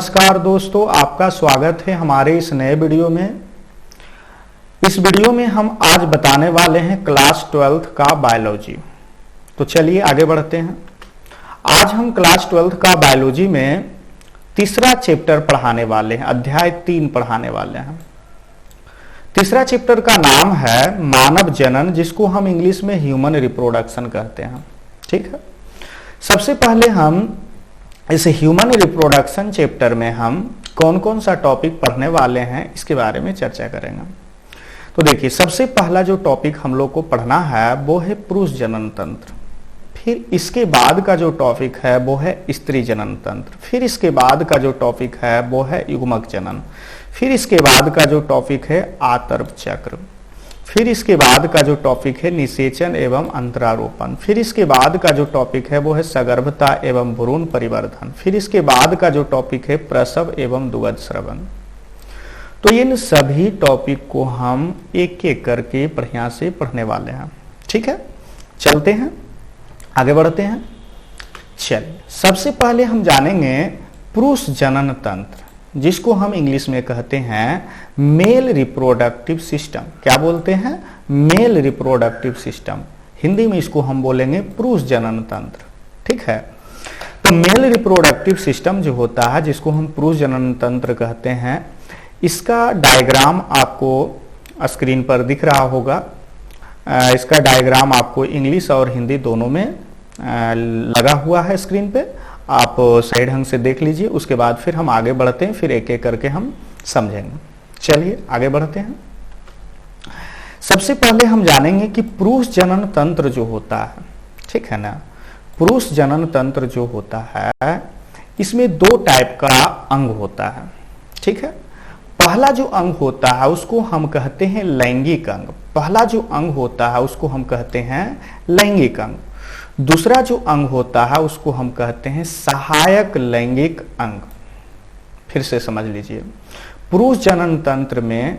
नमस्कार दोस्तों, आपका स्वागत है हमारे इस नए वीडियो में। इस वीडियो में हम आज बताने वाले हैं क्लास 12th का बायोलॉजी। तो चलिए आगे बढ़ते हैं। आज हम क्लास 12th का बायोलॉजी में तीसरा चैप्टर पढ़ाने वाले हैं, अध्याय 3 पढ़ाने वाले हैं। तीसरा चैप्टर का नाम है मानव जनन, जिसको हम इंग्लिश में ह्यूमन रिप्रोडक्शन कहते हैं। ठीक है, सबसे पहले हम इस ह्यूमन रिप्रोडक्शन चैप्टर में हम कौन कौन सा टॉपिक पढ़ने वाले हैं इसके बारे में चर्चा करेंगे। तो देखिए, सबसे पहला जो टॉपिक हम लोग को पढ़ना है वो है पुरुष जनन तंत्र। फिर इसके बाद का जो टॉपिक है वो है स्त्री जनन तंत्र। फिर इसके बाद का जो टॉपिक है वो है युग्मक जनन। फिर इसके बाद का जो टॉपिक है आतर्क चक्र। फिर इसके बाद का जो टॉपिक है निषेचन एवं अंतरारोपण। फिर इसके बाद का जो टॉपिक है वो है सगर्भता एवं भ्रूण परिवर्धन। फिर इसके बाद का जो टॉपिक है प्रसव एवं दुग्ध स्रवण। तो इन सभी टॉपिक को हम एक एक करके बढ़िया से पढ़ने वाले हैं। ठीक है, चलते हैं, आगे बढ़ते हैं। चलिए, सबसे पहले हम जानेंगे पुरुष जनन तंत्र, जिसको हम इंग्लिश में कहते हैं मेल रिप्रोडक्टिव सिस्टम। क्या बोलते हैं? Male reproductive system. हिंदी में इसको हम बोलेंगे पुरुष जनन तंत्र। ठीक है, तो मेल रिप्रोडक्टिव सिस्टम जो होता है, जिसको हम पुरुष जनन तंत्र कहते हैं, इसका डायग्राम आपको स्क्रीन पर दिख रहा होगा। इसका डायग्राम आपको इंग्लिश और हिंदी दोनों में लगा हुआ है स्क्रीन पे। आप सही ढंग से देख लीजिए, उसके बाद फिर हम आगे बढ़ते हैं, फिर एक एक करके हम समझेंगे। चलिए आगे बढ़ते हैं। सबसे पहले हम जानेंगे कि पुरुष जनन तंत्र जो होता है, ठीक है ना, पुरुष जनन तंत्र जो होता है, इसमें 2 टाइप का अंग होता है। ठीक है, पहला जो अंग होता है उसको हम कहते हैं लैंगिक अंग। पहला जो अंग होता है उसको हम कहते हैं लैंगिक अंग। दूसरा जो अंग होता है उसको हम कहते हैं सहायक लैंगिक अंग। फिर से समझ लीजिए, पुरुष जनन तंत्र में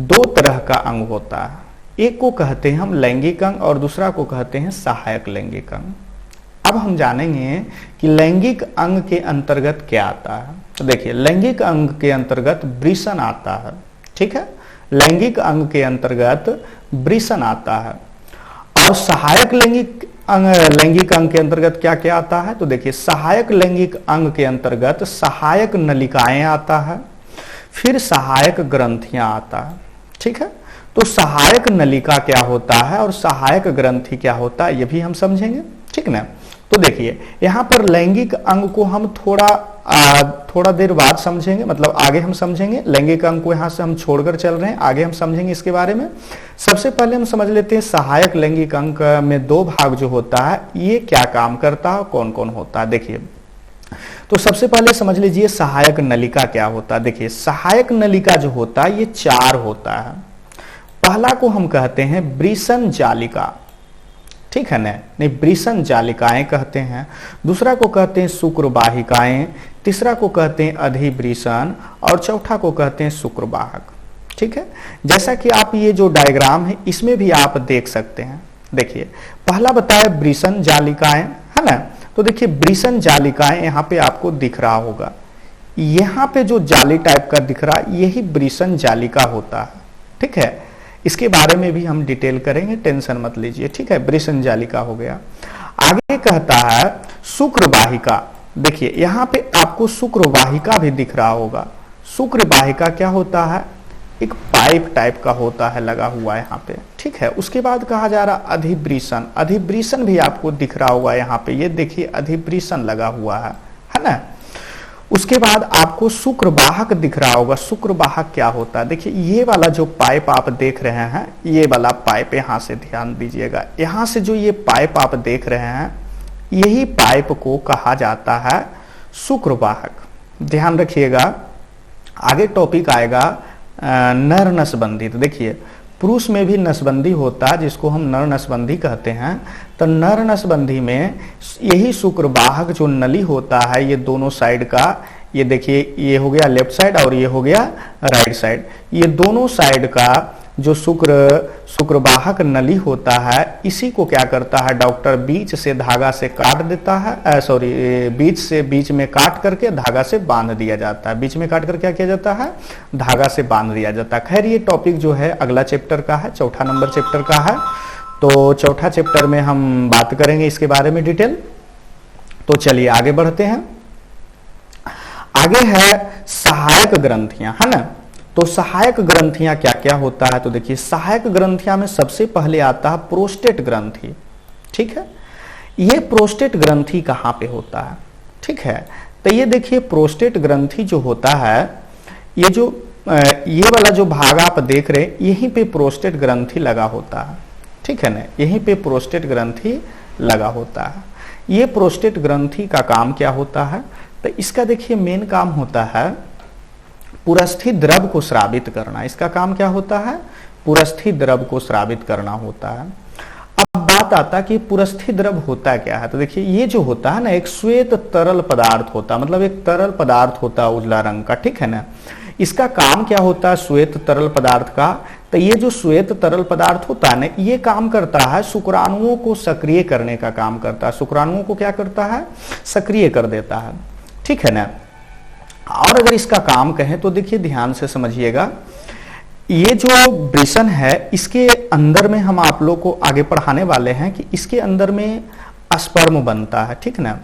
2 तरह का अंग होता है। एक को कहते हैं हम लैंगिक अंग और दूसरा को कहते हैं सहायक लैंगिक अंग। अब हम जानेंगे कि लैंगिक अंग के अंतर्गत क्या आता है। तो देखिए, लैंगिक अंग के अंतर्गत वृषण आता है। ठीक है, लैंगिक अंग के अंतर्गत वृषण आता है। और सहायक लैंगिक अंग के अंतर्गत क्या क्या आता है? तो देखिए, सहायक लैंगिक अंग के अंतर्गत सहायक नलिकाएं आता है, फिर सहायक ग्रंथियां आता है। ठीक है, तो सहायक नलिका क्या होता है और सहायक ग्रंथि क्या होता है, ये भी हम समझेंगे। ठीक ना, तो देखिए, यहाँ पर लैंगिक अंग को हम थोड़ा देर बाद समझेंगे, मतलब आगे हम समझेंगे। लैंगिक अंग को यहाँ से हम छोड़कर चल रहे हैं, आगे हम समझेंगे इसके बारे में। सबसे पहले हम समझ लेते हैं सहायक लैंगिक अंग में 2 भाग जो होता है, ये क्या काम करता है, कौन कौन होता है। देखिए, तो सबसे पहले समझ लीजिए सहायक नलिका क्या होता है। देखिए, सहायक नलिका जो होता है ये 4 होता है। पहला को हम कहते हैं वृषण जालिका। ठीक है ना, नहीं, वृषण जालिकाएं कहते हैं। दूसरा को कहते हैं शुक्रवाहिकाएं। तीसरा को कहते हैं अधिवृषण और चौथा को कहते हैं शुक्रवाहक। ठीक है, जैसा कि आप ये जो डायग्राम है इसमें भी आप देख सकते हैं। देखिए, पहला बताया वृषण जालिकाएं, है ना। तो देखिए, वृषण जालिकाएं यहाँ पे आपको दिख रहा होगा। यहाँ पे जो जाली टाइप का दिख रहा है यही वृषण जालिका होता है। ठीक है, इसके बारे में भी हम डिटेल करेंगे, टेंशन मत लीजिए। ठीक है, वृषण जालिका हो गया। आगे कहता है शुक्रवाहिका। देखिए, यहाँ पे आपको शुक्रवाहिका भी दिख रहा होगा। शुक्रवाहिका क्या होता है? एक पाइप टाइप का होता है, लगा हुआ है यहाँ पे। ठीक है, उसके बाद कहा जा रहा अधिवृषण। अधिवृषण भी आपको दिख रहा होगा यहाँ पे, ये देखिए अधिवृषण लगा हुआ है ना। उसके बाद आपको शुक्रवाहक दिख रहा होगा। शुक्रवाहक क्या होता है? देखिए, ये वाला जो पाइप आप देख रहे हैं, ये वाला पाइप, यहाँ से ध्यान दीजिएगा, यहाँ से जो ये पाइप आप देख रहे हैं, यही पाइप को कहा जाता है शुक्रवाहक। ध्यान रखिएगा, आगे टॉपिक आएगा नर नसबंदी। तो देखिए, पुरुष में भी नसबंदी होता है, जिसको हम नर नसबंदी कहते हैं। तो नर नसबंदी में यही शुक्रवाहक जो नली होता है, ये दोनों साइड का, ये देखिए, ये हो गया लेफ्ट साइड और ये हो गया राइट साइड। ये दोनों साइड का जो शुक्रवाहक नली होता है, इसी को क्या करता है डॉक्टर बीच से धागा से काट देता है, बीच में काट करके धागा से बांध दिया जाता है। बीच में काट कर क्या किया जाता है, धागा से बांध दिया जाता है। खैर ये टॉपिक जो है अगला चैप्टर का है, चौथा नंबर चैप्टर का है। तो चौथा चैप्टर में हम बात करेंगे इसके बारे में डिटेल। तो चलिए आगे बढ़ते हैं। आगे है सहायक ग्रंथियां, है ना। तो सहायक ग्रंथियां क्या क्या होता है, तो देखिए सहायक ग्रंथियां में सबसे पहले आता है प्रोस्टेट ग्रंथि। ठीक है, ये प्रोस्टेट ग्रंथि कहां पे होता है, ठीक है। तो ये देखिए प्रोस्टेट ग्रंथि जो होता है, ये वाला जो भाग आप देख रहे हैं, यहीं पे प्रोस्टेट ग्रंथि लगा होता है, ठीक है ना। यहीं पे प्रोस्टेट ग्रंथि लगा होता है। ये प्रोस्टेट ग्रंथि का काम क्या होता है, तो इसका देखिए मेन काम होता है पुरस्थित द्रव को स्रावित करना। इसका काम क्या होता है, पुरस्थित द्रव को स्रावित करना होता है। अब बात आता है कि पुरस्थित द्रव होता क्या है, तो देखिए ये जो होता है ना, एक श्वेत तरल पदार्थ होता है, मतलब एक तरल पदार्थ होता है उजला रंग का, ठीक है ना। इसका काम क्या होता है श्वेत तरल पदार्थ का, तो ये जो श्वेत तरल पदार्थ होता है ना, ये काम करता है शुक्राणुओं को सक्रिय करने का काम करता है। शुक्राणुओं को क्या करता है, सक्रिय कर देता है, ठीक है ना। और अगर इसका काम कहें तो देखिए ध्यान से समझिएगा, ये जो वृषण है इसके अंदर में हम आप लोग को आगे पढ़ाने वाले हैं कि इसके अंदर में स्पर्म बनता है, ठीक ना।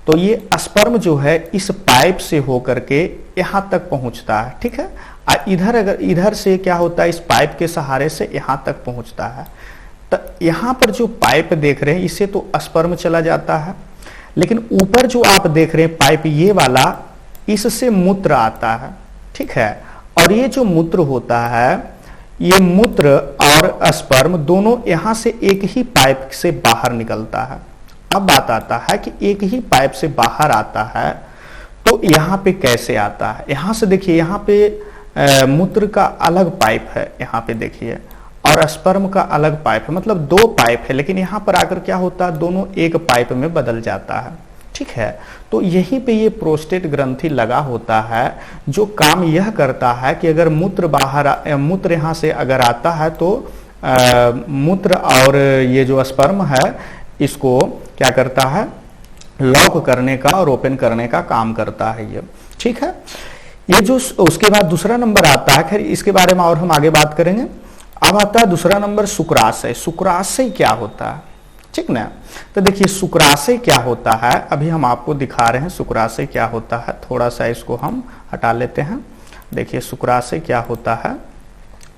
तो ये स्पर्म जो है इस पाइप से होकर के यहां तक पहुंचता है, ठीक है। इधर से क्या होता है, इस पाइप के सहारे से यहां तक पहुंचता है। तो यहां पर जो पाइप देख रहे हैं इससे तो स्पर्म चला जाता है, लेकिन ऊपर जो आप देख रहे हैं पाइप ये वाला, इससे मूत्र आता है, ठीक है। और ये जो मूत्र होता है, ये मूत्र और स्पर्म दोनों यहां से एक ही पाइप से बाहर निकलता है। अब बात आता है कि एक ही पाइप से बाहर आता है तो यहां पे कैसे आता है। यहां से देखिए, यहां पे मूत्र का अलग पाइप है, यहां पे देखिए, और स्पर्म का अलग पाइप है, मतलब दो पाइप है, लेकिन यहां पर आकर क्या होता है, दोनों एक पाइप में बदल जाता है, ठीक है। तो यहीं पे ये प्रोस्टेट ग्रंथि लगा होता है, जो काम यह करता है कि अगर मूत्र यहां से अगर आता है तो मूत्र और ये जो स्पर्म है इसको क्या करता है, लॉक करने का और ओपन करने का काम करता है ये, ठीक है। ये जो उसके बाद दूसरा नंबर आता है, खैर इसके बारे में और हम आगे बात करेंगे। अब आता है दूसरा नंबर शुक्राशय। शुक्राशय क्या होता है, ठीक ना। तो देखिए शुक्राशय क्या होता है, अभी हम आपको दिखा रहे हैं शुक्राशय क्या होता है। थोड़ा सा इसको हम हटा लेते हैं। देखिए शुक्राशय क्या होता है,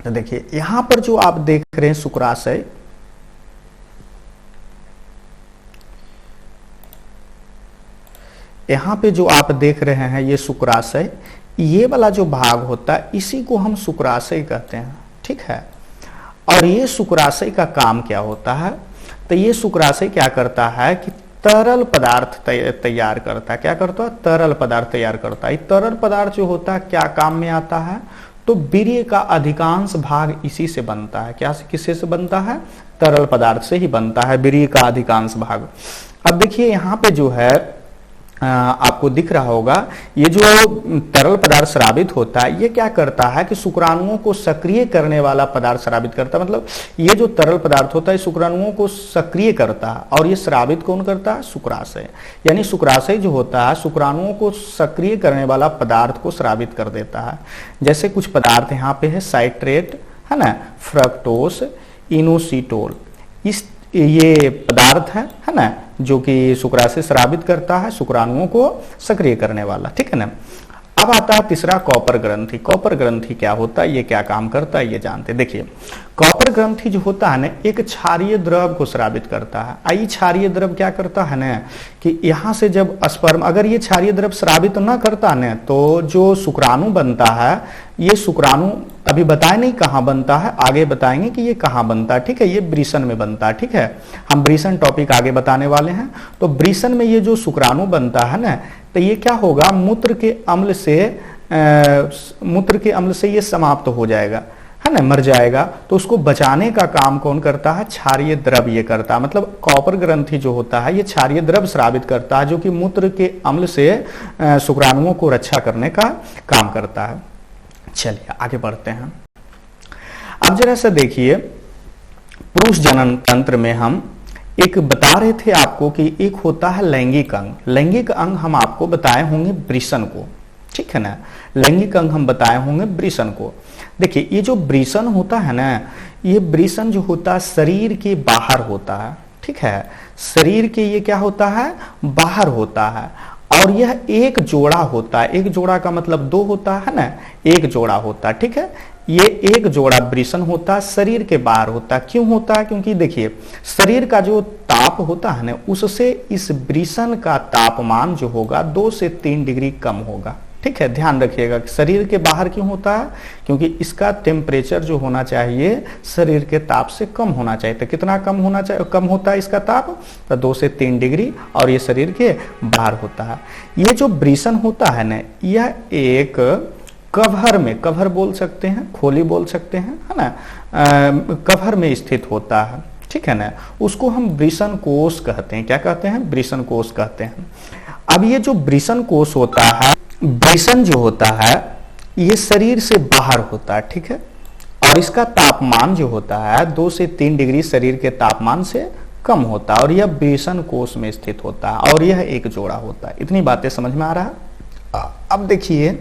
तो देखिए यहां पर जो आप देख रहे हैं शुक्राशय, यहां पे जो आप देख रहे हैं ये शुक्राशय, ये वाला जो भाग होता है इसी को हम शुक्राशय कहते हैं, ठीक है। और ये शुक्राशय का काम क्या होता है, तो ये शुक्राशय क्या करता है कि तरल पदार्थ तैयार करता है। क्या करता है, तरल पदार्थ तैयार करता है। तरल पदार्थ जो होता है क्या काम में आता है, तो वीर्य का अधिकांश भाग इसी से बनता है। क्या किससे से बनता है, तरल पदार्थ से ही बनता है वीर्य का अधिकांश भाग। अब देखिए यहाँ पे जो है आपको दिख रहा होगा, ये जो तरल पदार्थ स्रावित होता है ये क्या करता है कि शुक्राणुओं को सक्रिय करने वाला पदार्थ स्रावित करता है। मतलब ये जो तरल पदार्थ होता है शुक्राणुओं को सक्रिय करता है, और ये स्रावित कौन करता है, शुक्राशय। यानी शुक्राशय जो होता है शुक्राणुओं को सक्रिय करने वाला पदार्थ को स्रावित कर देता है। जैसे कुछ पदार्थ यहाँ पे है, साइट्रेट है ना, फ्रक्टोस, इनोसिटोल, ये पदार्थ है ना, जो कि शुक्राशय स्रावित करता है, शुक्राणुओं को सक्रिय करने वाला, ठीक है ना। अब आता है तीसरा कॉपर ग्रंथि। कॉपर ग्रंथि क्या होता है, ये क्या काम करता है, ये जानते। देखिए कॉपर ग्रंथि जो होता है ना, एक क्षारीय द्रव को स्रावित करता है। आई क्षारीय द्रव क्या करता है ना, कि यहाँ से जब स्पर्म, अगर ये क्षारीय द्रव स्रावित ना करता ना, तो जो शुक्राणु बनता है, ये शुक्राणु अभी बताए नहीं कहाँ बनता है, आगे बताएंगे कि ये कहाँ बनता है, ठीक है। ये वृषण में बनता है, ठीक है। हम वृषण टॉपिक आगे बताने वाले हैं। तो वृषण में ये जो शुक्राणु बनता है ना, तो ये क्या होगा, मूत्र के अम्ल से ये समाप्त हो जाएगा, है है ना, मर जाएगा, तो उसको बचाने का काम कौन करता है? क्षारीय द्रव्य करता है। मतलब कॉपर ग्रंथि जो होता है ये क्षारीय द्रव्य स्रावित करता है, जो कि मूत्र के अम्ल से शुक्राणुओं को रक्षा करने का काम करता है। चलिए आगे बढ़ते हैं। अब जरा सा देखिए, पुरुष जनन तंत्र में हम एक बता रहे थे आपको कि एक होता है लैंगिक अंग। लैंगिक अंग हम आपको बताए होंगे वृषण को, ठीक है ना। लैंगिक अंग हम बताए होंगे वृषण को। देखिए ये जो वृषण होता है ना, ये वृषण जो होता है शरीर के बाहर होता है, ठीक है। शरीर के ये क्या होता है? बाहर होता है, और यह एक जोड़ा होता है। एक जोड़ा का मतलब दो होता है ना, एक जोड़ा होता है, ठीक है। ये एक जोड़ा वृषण होता है, शरीर के बाहर होता है। क्यों होता है? क्योंकि देखिए शरीर का जो ताप होता है ना, उससे इस वृषण का तापमान जो होगा 2 से 3 डिग्री कम होगा, ठीक है। ध्यान रखिएगा कि शरीर के बाहर क्यों होता है? क्योंकि इसका टेम्परेचर जो होना चाहिए शरीर के ताप से कम होना चाहिए। तो कितना कम होना चाहिए? कम होता है इसका ताप, तो 2 से 3 डिग्री, और ये शरीर के बाहर होता है। ये जो वृषण होता है ना, यह एक कवर में, कवर बोल सकते हैं, खोली बोल सकते हैं, है ना, कवर में स्थित होता है, ठीक है ना। उसको हम वृषण कोश कहते हैं। क्या कहते हैं? वृषण कोश कहते हैं। अब ये जो वृषण कोश होता है, वृषण जो होता है ये शरीर से बाहर होता है, ठीक है। और इसका तापमान जो होता है 2 से 3 डिग्री शरीर के तापमान से कम होता है, और यह वृषण कोश में स्थित होता है, और यह एक जोड़ा होता है। इतनी बातें समझ में आ रहा है? अब देखिए,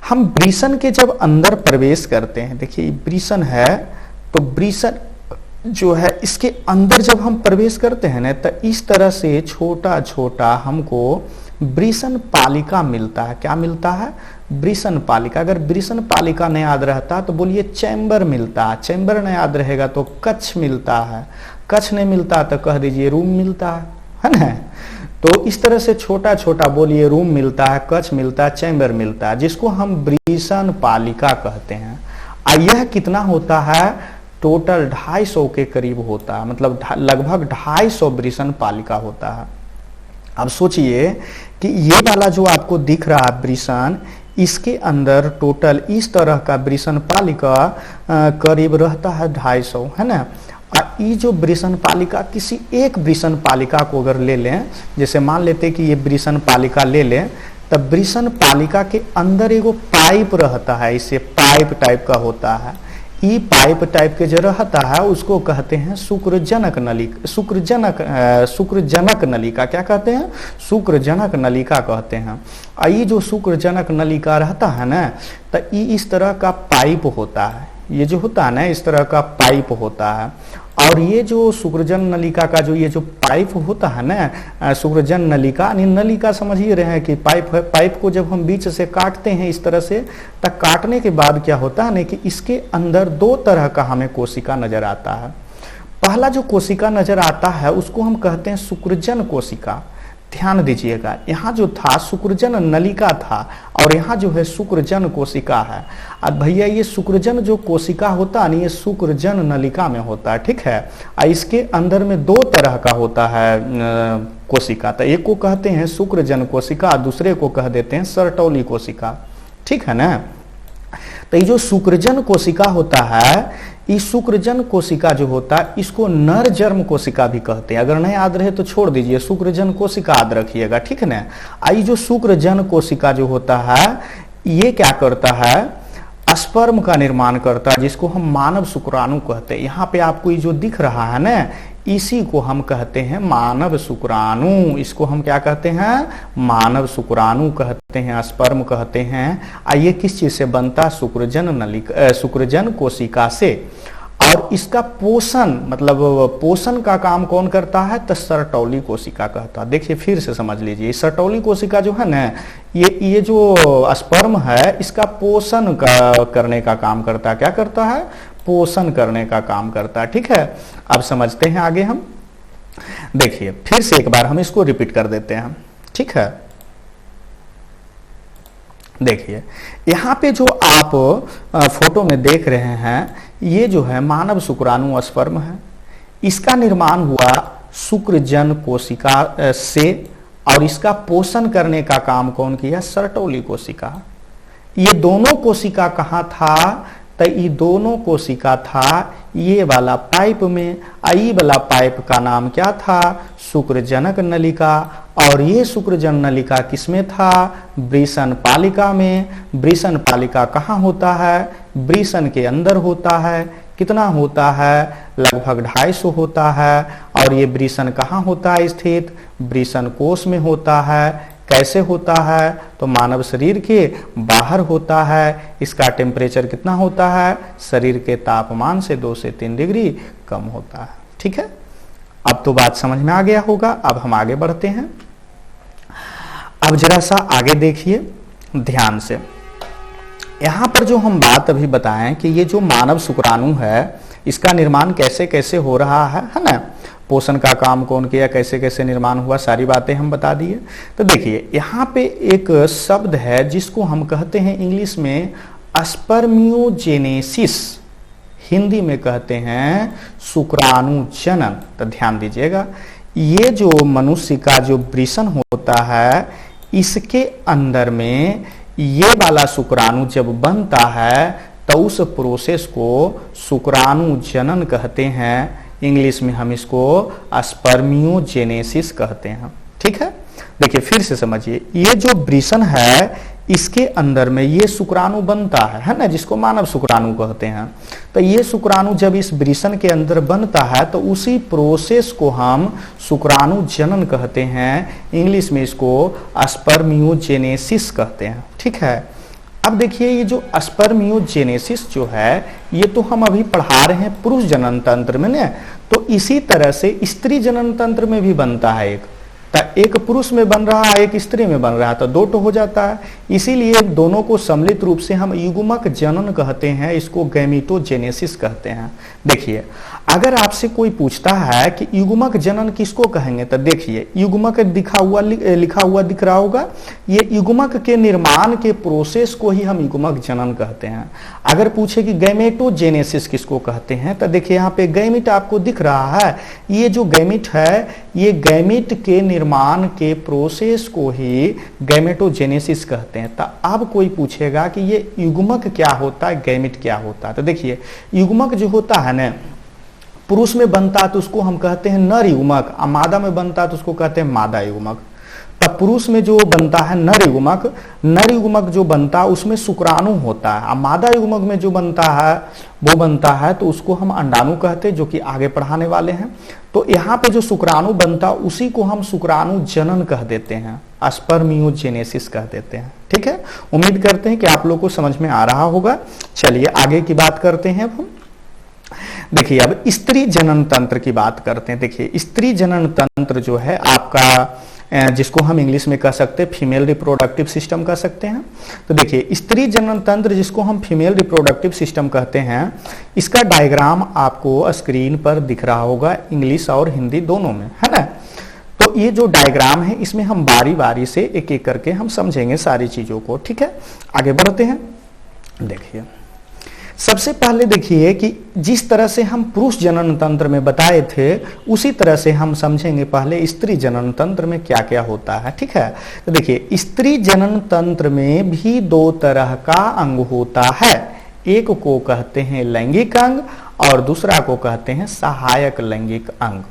हम वृषण के जब अंदर प्रवेश करते हैं, देखिए वृषण है, तो वृषण जो है इसके अंदर जब हम प्रवेश करते हैं ना, तो इस तरह से छोटा छोटा हमको वृषण पालिका मिलता है। क्या मिलता है? वृषण पालिका। अगर वृषण पालिका नहीं याद रहता तो बोलिए चैम्बर मिलता है। चैम्बर नहीं याद रहेगा तो कक्ष मिलता है। कक्ष नहीं मिलता तो कह दीजिए रूम मिलता है ना। तो इस तरह से छोटा छोटा बोलिए रूम मिलता है, कक्ष मिलता है, चैम्बर मिलता है, जिसको हम वृषण पालिका कहते हैं। यह कितना होता है? टोटल 250 के करीब होता है, मतलब लगभग 250 वृषण पालिका होता है। अब सोचिए कि ये वाला जो आपको दिख रहा है वृषण, इसके अंदर टोटल इस तरह का वृषण पालिका करीब रहता है 250, है ना। और ये जो वृषण पालिका, किसी एक वृषण पालिका को अगर ले लें, जैसे मान लेते कि ये वृषण पालिका ले लें, तब वृषण पालिका के अंदर एगो पाइप रहता है, इसे पाइप टाइप का होता है। ई पाइप टाइप के जो रहता है उसको कहते हैं शुक्रजनक नलिका। शुक्रजनक नलिका क्या कहते हैं? शुक्रजनक नलिका कहते हैं। ये जो शुक्रजनक नलिका रहता है ना, तो ये इस तरह का पाइप होता है। ये जो होता है ना, इस तरह का पाइप होता है। और ये जो शुक्रजन नलिका का जो ये जो पाइप होता है ना, शुक्रजन नलिका, नलिका समझ ही रहे हैं कि पाइप है। पाइप को जब हम बीच से काटते हैं इस तरह से, तब काटने के बाद क्या होता है ना कि इसके अंदर 2 तरह का हमें कोशिका नजर आता है। पहला जो कोशिका नजर आता है उसको हम कहते हैं शुक्रजन कोशिका। ध्यान दीजिएगा, यहाँ जो था शुक्रजन नलिका था, और यहाँ जो है शुक्रजन कोशिका है। अब भैया ये शुक्रजन जो कोशिका होता है, ये शुक्रजन नलिका में होता है, ठीक है। इसके अंदर में 2 तरह का होता है कोशिका। तो एक को कहते हैं शुक्रजन कोशिका, दूसरे को कह देते हैं सर्टोली कोशिका, ठीक है ना। तो ये जो शुक्रजन कोशिका होता है, इस शुक्रजन कोशिका जो होता है इसको नर जर्म कोशिका भी कहते हैं। अगर नहीं याद रहे तो छोड़ दीजिए, शुक्रजन कोशिका याद रखिएगा, ठीक है ना। ये जो शुक्रजन कोशिका जो होता है ये क्या करता है? स्पर्म का निर्माण करता है, जिसको हम मानव शुक्राणु कहते हैं। यहाँ पे आपको ये जो दिख रहा है ना, इसी को हम कहते हैं मानव शुक्राणु। इसको हम क्या कहते हैं? मानव शुक्राणु कहते हैं, स्पर्म कहते हैं। ये किस चीज से बनता? शुक्रजन नलिका, शुक्रजन कोशिका से। और इसका पोषण, मतलब पोषण का काम कौन करता है? तो सर्टोली कोशिका कहता है। देखिए फिर से समझ लीजिए, सर्टोली कोशिका जो है ना, ये जो स्पर्म है इसका पोषण करने का काम करता है। क्या करता है? पोषण करने का काम करता है, ठीक है। अब समझते हैं आगे हम। देखिए फिर से एक बार हम इसको रिपीट कर देते हैं, ठीक है। देखिए यहाँ पे जो आप फोटो में देख रहे हैं, ये जो है मानव शुक्राणु स्पर्म है। इसका निर्माण हुआ शुक्रजन कोशिका से, और इसका पोषण करने का काम कौन किया? सर्टोली कोशिका। ये दोनों कोशिका कहाँ था? तो ये दोनों कोशिका था ये वाला पाइप में। ई वाला पाइप का नाम क्या था? शुक्रजनक नलिका। और ये शुक्रजनक नलिका किसमें था? वृषण पालिका में। वृषण पालिका कहाँ होता है? वृषण के अंदर होता है। कितना होता है? लगभग 250 होता है। और ये वृषण कहाँ होता है स्थित? वृषण कोश में होता है। कैसे होता है? तो मानव शरीर के बाहर होता है। इसका टेम्परेचर कितना होता है? शरीर के तापमान से 2 से 3 डिग्री कम होता है। ठीक है, अब तो बात समझ में आ गया होगा। अब हम आगे बढ़ते हैं। अब जरा सा आगे देखिए ध्यान से। यहां पर जो हम बात अभी बताएं कि ये जो मानव शुक्राणु है इसका निर्माण कैसे कैसे हो रहा है ना, पोषण का काम कौन किया, कैसे कैसे निर्माण हुआ, सारी बातें हम बता दिए। तो देखिए यहाँ पे एक शब्द है जिसको हम कहते हैं इंग्लिश में स्पर्मियोजेनेसिस, हिंदी में कहते हैं शुक्राणु जनन। तो ध्यान दीजिएगा, ये जो मनुष्य का जो वृषण होता है इसके अंदर में ये वाला शुक्राणु जब बनता है तो उस प्रोसेस को शुक्राणु जनन कहते हैं। इंग्लिश में हम इसको स्पर्मियोजेनेसिस कहते हैं। ठीक है, देखिए फिर से समझिए, ये जो वृषण है इसके अंदर में ये शुक्राणु बनता है ना, जिसको मानव शुक्राणु कहते हैं। तो ये शुक्राणु जब इस वृषण के अंदर बनता है तो उसी प्रोसेस को हम शुक्राणु जनन कहते हैं। इंग्लिश में इसको स्पर्मियोजेनेसिस कहते हैं। ठीक है, अब देखिए ये जो स्पर्मियोजेनेसिस जो है ये तो हम अभी पढ़ा रहे हैं पुरुष जनन तंत्र में ना, तो इसी तरह से स्त्री जनन तंत्र में भी बनता है। एक पुरुष में बन रहा है, एक स्त्री में बन रहा है, तो 2 हो जाता है। इसीलिए दोनों को सम्मिलित रूप से हम युग्मक जनन कहते हैं, इसको गैमेटोजेनेसिस कहते हैं। देखिए अगर आपसे कोई पूछता है कि युग्मक जनन किसको कहेंगे, तो देखिए युग्मक लिखा हुआ दिख रहा होगा, ये युग्मक के निर्माण के प्रोसेस को ही हम युग्मक जनन कहते हैं। अगर पूछे कि गैमेटोजेनेसिस किसको कहते हैं, तो देखिए यहाँ पे गैमिट आपको दिख रहा है, ये जो गैमिट है ये गैमिट के निर्माण के प्रोसेस को ही गैमेटोजेनेसिस कहते हैं। तो अब कोई पूछेगा कि ये युग्मक क्या होता है, गैमिट क्या होता है, तो देखिए युग्मक जो होता है ना, पुरुष में बनता है तो उसको हम कहते हैं नर युग्मक, और मादा में बनता है तो उसको कहते हैं मादा युग्मक। तब पुरुष में जो बनता है नर युग्मक जो बनता है उसमें शुक्राणु होता है, और मादा युग्मक में जो बनता है वो बनता है तो उसको हम अंडाणु कहते हैं, जो कि आगे पढ़ाने वाले हैं। तो यहाँ पे जो शुक्राणु बनता है उसी को हम शुक्राणु जनन कह देते हैं, स्पर्मियोजेनेसिस कह देते हैं। ठीक है, उम्मीद करते हैं कि आप लोग को समझ में आ रहा होगा। चलिए आगे की बात करते हैं। अब देखिए अब स्त्री जनन तंत्र की बात करते हैं। देखिए स्त्री जनन तंत्र जो है आपका, जिसको हम इंग्लिश में कह सकते हैं फीमेल रिप्रोडक्टिव सिस्टम कह सकते हैं। तो देखिए स्त्री जनन तंत्र जिसको हम फीमेल रिप्रोडक्टिव सिस्टम कहते हैं, इसका डायग्राम आपको स्क्रीन पर दिख रहा होगा, इंग्लिश और हिंदी दोनों में, है ना। तो ये जो डायग्राम है इसमें हम बारी बारी से एक एक करके हम समझेंगे सारी चीजों को। ठीक है, आगे बढ़ते हैं। देखिए सबसे पहले देखिए कि जिस तरह से हम पुरुष जनन तंत्र में बताए थे उसी तरह से हम समझेंगे पहले स्त्री जनन तंत्र में क्या क्या होता है। ठीक है, तो देखिए स्त्री जनन तंत्र में भी 2 तरह का अंग होता है, एक को कहते हैं लैंगिक अंग और दूसरा को कहते हैं सहायक लैंगिक अंग।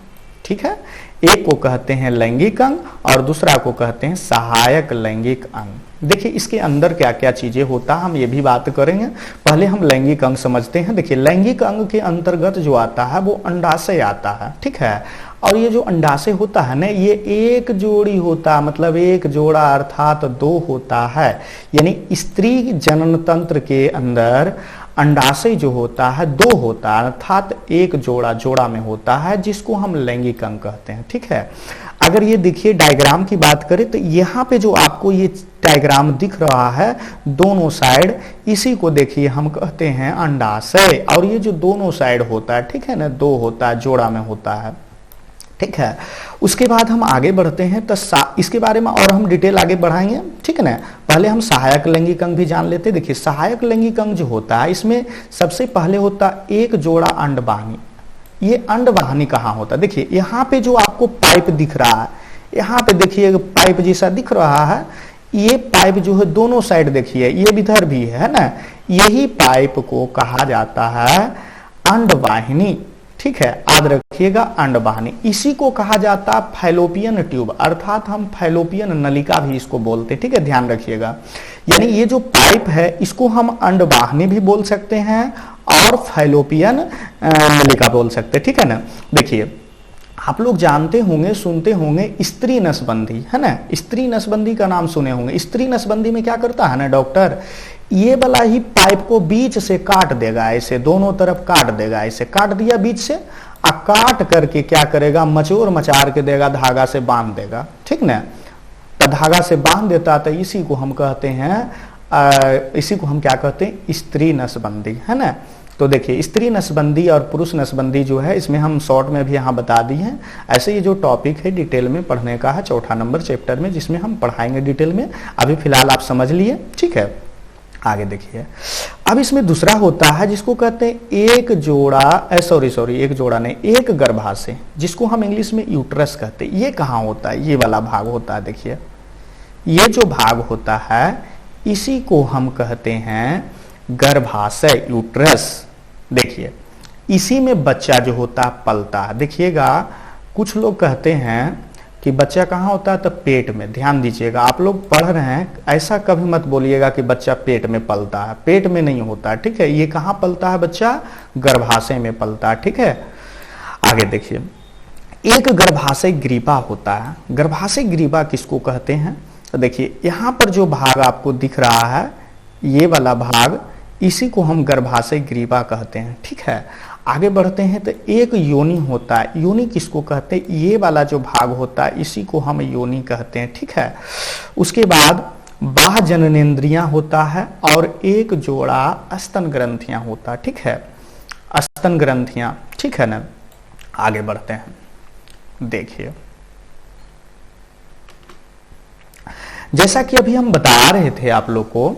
ठीक है, एक को कहते हैं लैंगिक अंग और दूसरा को कहते हैं सहायक लैंगिक अंग। देखिए इसके अंदर क्या क्या चीजें होता है हम ये भी बात करेंगे। पहले हम लैंगिक अंग समझते हैं। देखिए लैंगिक अंग के अंतर्गत जो आता है वो अंडाशय आता है। ठीक है, और ये जो अंडाशय होता है ना ये एक जोड़ी होता है, मतलब एक जोड़ा अर्थात 2 होता है। यानी स्त्री जनन तंत्र के अंदर अंडाशय जो होता है 2 होता है, अर्थात एक जोड़ा में होता है, जिसको हम लैंगिक अंग कहते हैं। ठीक है, अगर ये देखिए डायग्राम की बात करें तो यहाँ पे जो आपको ये डायग्राम दिख रहा है दोनों साइड, इसी को देखिए हम कहते हैं अंडाशय। और ये जो दोनों साइड होता है, ठीक है ना, 2 होता है, जोड़ा में होता है। ठीक है, उसके बाद हम आगे बढ़ते हैं तो इसके बारे में और हम डिटेल आगे बढ़ाएंगे। ठीक है ना, पहले हम सहायक लैंगिक अंग भी जान लेते हैं। देखिए सहायक लैंगिक अंग जो होता है इसमें सबसे पहले होता है एक जोड़ा अंडवाहिनी। ये अंडवाहिनी कहाँ होता है, देखिए यहाँ पे जो आपको पाइप दिख रहा है, यहाँ पे देखिए पाइप जैसा दिख रहा है, ये पाइप जो है दोनों साइड देखिए, ये इधर भी है ना, यही पाइप को कहा जाता है अंडवाहिनी। ठीक है, याद रखिएगा अंडवाहिनी। इसी को कहा जाता है फैलोपियन ट्यूब, अर्थात हम फैलोपियन नलिका भी इसको बोलते हैं। ठीक है, ध्यान रखिएगा। यानी ये जो पाइप है इसको हम अंडवाहिनी भी बोल सकते हैं और फैलोपियन नलिका बोल सकते हैं। ठीक है ना। देखिए, आप लोग जानते होंगे, सुनते होंगे स्त्री नसबंदी, है ना, स्त्री नसबंदी का नाम सुने होंगे। स्त्री नसबंदी में क्या करता है ना डॉक्टर, ये वाला ही पाइप को बीच से काट देगा, ऐसे दोनों तरफ काट देगा, ऐसे काट दिया बीच से, और काट करके क्या करेगा, मचोर मचार के देगा, धागा से बांध देगा। ठीक ना, तो धागा से बांध देता, तो इसी को हम कहते हैं, इसी को हम क्या कहते हैं, स्त्री नसबंदी, है ना। तो देखिए, स्त्री नसबंदी और पुरुष नसबंदी जो है, इसमें हम शॉर्ट में भी यहाँ बता दी हैं। ऐसे ये जो टॉपिक है डिटेल में पढ़ने का है, चौथा नंबर चैप्टर में, जिसमें हम पढ़ाएंगे डिटेल में। अभी फिलहाल आप समझ लिए। ठीक है, आगे देखिए। अब इसमें दूसरा होता है जिसको कहते हैं एक जोड़ा, एक जोड़ा नहीं, एक गर्भाशय, जिसको हम इंग्लिश में यूट्रस कहते हैं। ये कहाँ होता है, ये वाला भाग होता है। देखिए, ये जो भाग होता है इसी को हम कहते हैं गर्भाशय, यूट्रस। देखिए, इसी में बच्चा जो होता है पलता है। देखिएगा, कुछ लोग कहते हैं कि बच्चा कहाँ होता है, तो पेट में। ध्यान दीजिएगा, आप लोग पढ़ रहे हैं, ऐसा कभी मत बोलिएगा कि बच्चा पेट में पलता है। पेट में नहीं होता है। ठीक है, ये कहाँ पलता है बच्चा, गर्भाशय में पलता है। ठीक है, आगे देखिए। एक गर्भाशय ग्रीवा होता है। गर्भाशय ग्रीवा किसको कहते हैं, तो देखिए यहाँ पर जो भाग आपको दिख रहा है, ये वाला भाग, इसी को हम गर्भाशय ग्रीवा कहते हैं। ठीक है, आगे बढ़ते हैं। तो एक योनि होता है। योनि किसको कहते हैं, ये वाला जो भाग होता है इसी को हम योनि कहते हैं। ठीक है, उसके बाद बाह्य जननेंद्रियां होता है और एक जोड़ा स्तन ग्रंथियां होता है। ठीक है, स्तन ग्रंथियां। ठीक है ना, आगे बढ़ते हैं। देखिए, जैसा कि अभी हम बता रहे थे आप लोग को,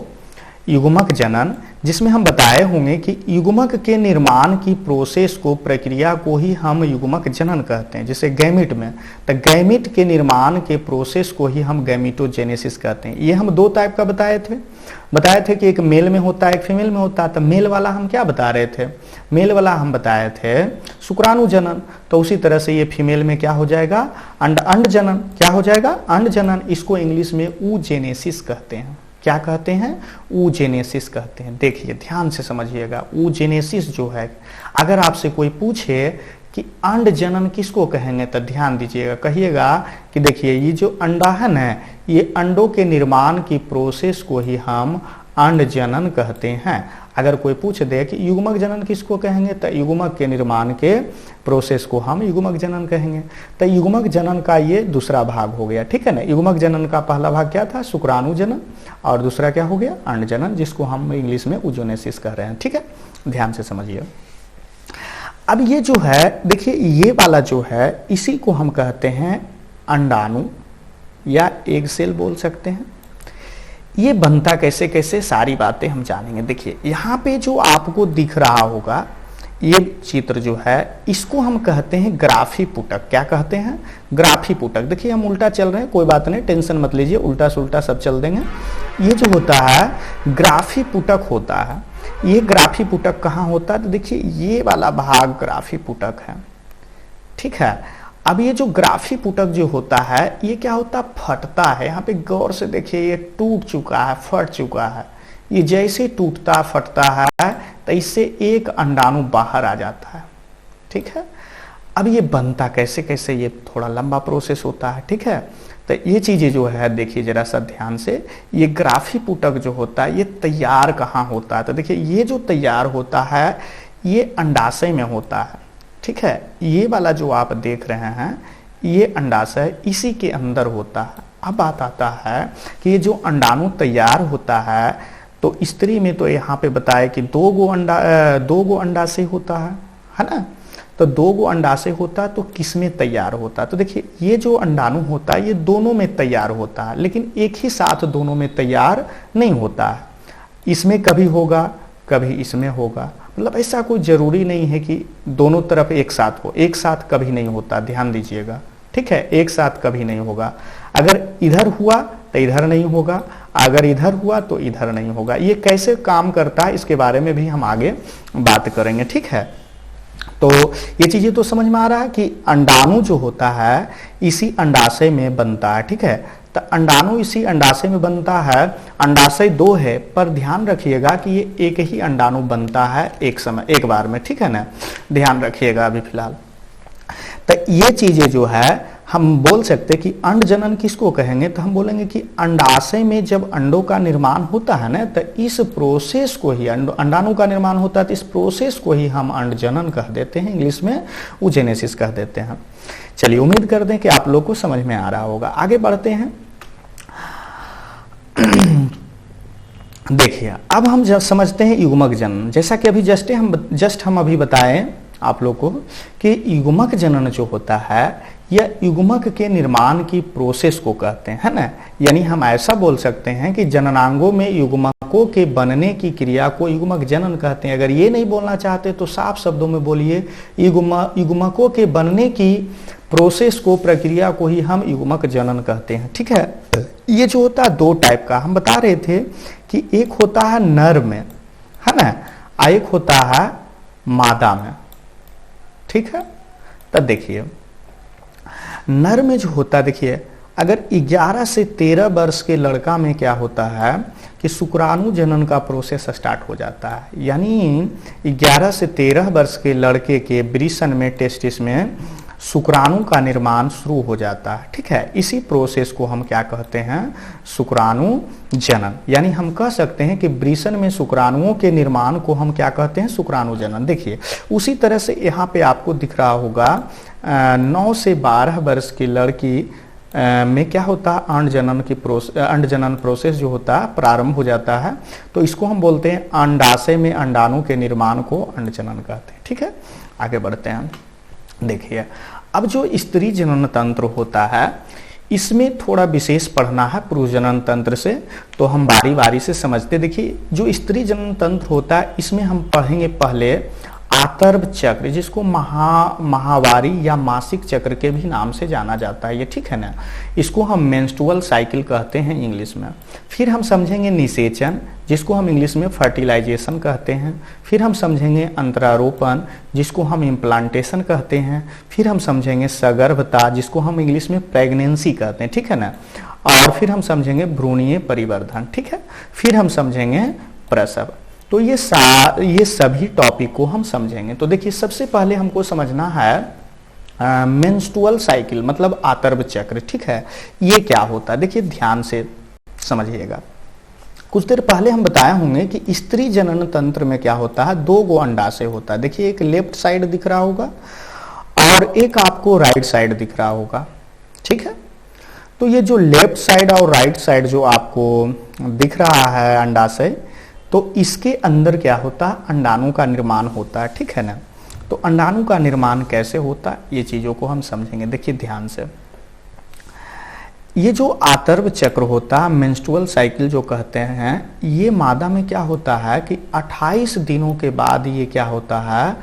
युग्मक जनन, जिसमें हम बताए होंगे कि युग्मक के निर्माण की प्रोसेस को, प्रक्रिया को ही हम युग्मक जनन कहते हैं। जैसे गैमिट में, तो गैमिट के निर्माण के प्रोसेस को ही हम गैमिटोजेनेसिस कहते हैं। ये हम दो टाइप का बताए थे कि एक मेल में होता है, एक फीमेल में होता है। तो मेल वाला हम क्या बता रहे थे, मेल वाला हम बताए थे शुक्राणु जनन। तो उसी तरह से ये फीमेल में क्या हो जाएगा, अंड जनन। क्या हो जाएगा, अंड जनन। इसको इंग्लिश में ऊजेनेसिस कहते हैं। क्या कहते हैं, ऊजेनेसिस कहते हैं। देखिए, ध्यान से समझिएगा, ऊजेनेसिस जो है, अगर आपसे कोई पूछे कि अंड जनन किसको कहेंगे, तो ध्यान दीजिएगा, कहिएगा कि देखिए ये जो अंडा है ना, ये अंडों के निर्माण की प्रोसेस को ही हम अंड जनन कहते हैं। अगर कोई पूछ दे कि युग्मक जनन किसको कहेंगे, तो युग्मक के निर्माण के प्रोसेस को हम युग्मक जनन कहेंगे। तो युग्मक जनन का ये दूसरा भाग हो गया। ठीक है ना, युग्मक जनन का पहला भाग क्या था, शुक्राणु जनन, और दूसरा क्या हो गया, अंड जनन, जिसको हम इंग्लिश में ऊजेनेसिस कह रहे हैं। ठीक है, ध्यान से समझिए। अब ये जो है, देखिए ये वाला जो है, इसी को हम कहते हैं अंडाणु या एग सेल बोल सकते हैं। ये बनता कैसे कैसे, सारी बातें हम जानेंगे। देखिए, यहाँ पे जो आपको दिख रहा होगा ये चित्र जो है, इसको हम कहते हैं ग्राफी पुटक। क्या कहते हैं, ग्राफी पुटक। देखिए, हम उल्टा चल रहे हैं, कोई बात नहीं, टेंशन मत लीजिए, उल्टा सुल्टा सब चल देंगे। ये जो होता है ग्राफी पुटक होता है। ये ग्राफी पुटक कहाँ होता है, तो देखिए ये वाला भाग ग्राफी पुटक है। ठीक है, अब ये जो ग्राफी पुटक जो होता है, ये क्या होता है, फटता है। यहाँ पे गौर से देखिए, ये टूट चुका है, फट चुका है। ये जैसे टूटता फटता है, तो इससे एक अंडाणु बाहर आ जाता है। ठीक है, अब ये बनता कैसे कैसे, ये थोड़ा लंबा प्रोसेस होता है। ठीक है, तो ये चीजें जो है, देखिए जरा सा ध्यान से, ये ग्राफी पुटक जो होता है ये तैयार कहाँ होता है, तो देखिए ये जो तैयार होता है ये अंडाशय में होता है। ठीक है, ये वाला जो आप देख रहे हैं ये अंडाशय इसी के अंदर होता है। अब बात आता है कि ये जो अंडाणु तैयार होता है, तो स्त्री में तो यहाँ पे बताया कि दो गो अंडाशय होता है ना। तो दो गो अंडाशय होता है, तो किस में तैयार होता है, तो देखिए ये जो अंडाणु होता है ये दोनों में तैयार होता है, लेकिन एक ही साथ दोनों में तैयार नहीं होता है। इसमें कभी होगा, कभी इसमें होगा, मतलब ऐसा कोई जरूरी नहीं है कि दोनों तरफ एक साथ हो। एक साथ कभी नहीं होता, ध्यान दीजिएगा। ठीक है, एक साथ कभी नहीं होगा। अगर इधर हुआ तो इधर नहीं होगा, अगर इधर हुआ तो इधर नहीं होगा। ये कैसे काम करता है इसके बारे में भी हम आगे बात करेंगे, ठीक है। तो ये चीजें तो समझ में आ रहा है कि अंडाणु जो होता है इसी अंडाशय में बनता है, ठीक है। तो अंडाणु इसी अंडाशय में बनता है। अंडाशय दो है, पर ध्यान रखिएगा कि ये एक ही अंडाणु बनता है एक बार में, ठीक है ना, ध्यान रखिएगा अभी फिलहाल। तो ये चीजें जो है हम बोल सकते हैं कि अंड जनन किसको कहेंगे, तो हम बोलेंगे कि अंडाशय में जब अंडों का निर्माण होता है ना, तो इस प्रोसेस को ही अंडाणु का निर्माण होता है, तो इस प्रोसेस को ही हम अंड जनन कह देते हैं, इंग्लिश में oogenesis कह देते हैं। चलिए, उम्मीद करते हैं कि आप लोग को समझ में आ रहा होगा। आगे बढ़ते हैं। देखिए, अब हम जब समझते हैं युग्मक जनन। जैसा कि अभी जस्ट हम अभी बताएं आप लोग को कि युग्मक जनन जो होता है यह युग्मक के निर्माण की प्रोसेस को कहते हैं, है ना। यानी हम ऐसा बोल सकते हैं कि जननांगों में युग्मकों के बनने की क्रिया को युग्मक जनन कहते हैं। अगर ये नहीं बोलना चाहते तो साफ शब्दों में बोलिए, युग्मकों के बनने की प्रोसेस को, प्रक्रिया को ही हम युग्मक जनन कहते हैं, ठीक है। ये जो होता है दो टाइप का हम बता रहे थे कि एक होता है नर में, है ना, एक होता है मादा में, ठीक है। तब देखिए, नर में जो होता है, देखिए अगर 11 से 13 वर्ष के लड़का में क्या होता है कि शुक्राणु जनन का प्रोसेस स्टार्ट हो जाता है। यानी 11 से 13 वर्ष के लड़के के वृषण में, टेस्टिस में शुक्राणु का निर्माण शुरू हो जाता है, ठीक है। इसी प्रोसेस को हम क्या कहते हैं, शुक्राणु जनन। यानी हम कह सकते हैं कि वृषण में शुक्राणुओं के निर्माण को हम क्या कहते हैं, शुक्राणु जनन। देखिए, उसी तरह से यहाँ पे आपको दिख रहा होगा 9 से 12 वर्ष की लड़की में क्या होता है, अंड जनन प्रोसेस जो होता है प्रारंभ हो जाता है। तो इसको हम बोलते हैं अंडाशय में अंडाणु के निर्माण को अंड जनन कहते हैं, ठीक है। आगे बढ़ते हैं। देखिए, अब जो स्त्री जनन तंत्र होता है इसमें थोड़ा विशेष पढ़ना है पुरुष जनन तंत्र से, तो हम बारी बारी से समझते। देखिए, जो स्त्री जनन तंत्र होता है इसमें हम पढ़ेंगे पहले आतर्व चक्र, जिसको माहवारी या मासिक चक्र के भी नाम से जाना जाता है, ये ठीक है ना। इसको हम मेंस्ट्रुअल साइकिल कहते हैं इंग्लिश में। फिर हम समझेंगे निषेचन, जिसको हम इंग्लिश में फर्टिलाइजेशन कहते हैं। फिर हम समझेंगे अंतरारोपण, जिसको हम इम्प्लांटेशन कहते हैं। फिर हम समझेंगे सगर्भता, जिसको हम इंग्लिश में प्रेगनेंसी कहते हैं, ठीक है ना। और फिर हम समझेंगे भ्रूणीय परिवर्धन, ठीक है। फिर हम समझेंगे प्रसव। तो ये सभी टॉपिक को हम समझेंगे। तो देखिए, सबसे पहले हमको समझना है मेंस्ट्रुअल साइकिल, मतलब आतर्व चक्र, ठीक है। ये क्या होता है, देखिए ध्यान से समझिएगा। कुछ देर पहले हम बताए होंगे कि स्त्री जनन तंत्र में क्या होता है, 2 गो अंडाशय होता है। देखिए, एक लेफ्ट साइड दिख रहा होगा और एक आपको राइट साइड दिख रहा होगा, ठीक है। तो ये जो लेफ्ट साइड और राइट साइड जो आपको दिख रहा है अंडाशय, तो इसके अंदर क्या होता है, अंडाणु का निर्माण होता है, ठीक है ना। तो अंडाणु का निर्माण कैसे होता है, ये चीजों को हम समझेंगे। देखिए ध्यान से, ये जो आतर्व चक्र होता है, मेंस्ट्रुअल साइकिल जो कहते हैं, ये मादा में क्या होता है कि 28 दिनों के बाद ये क्या होता है,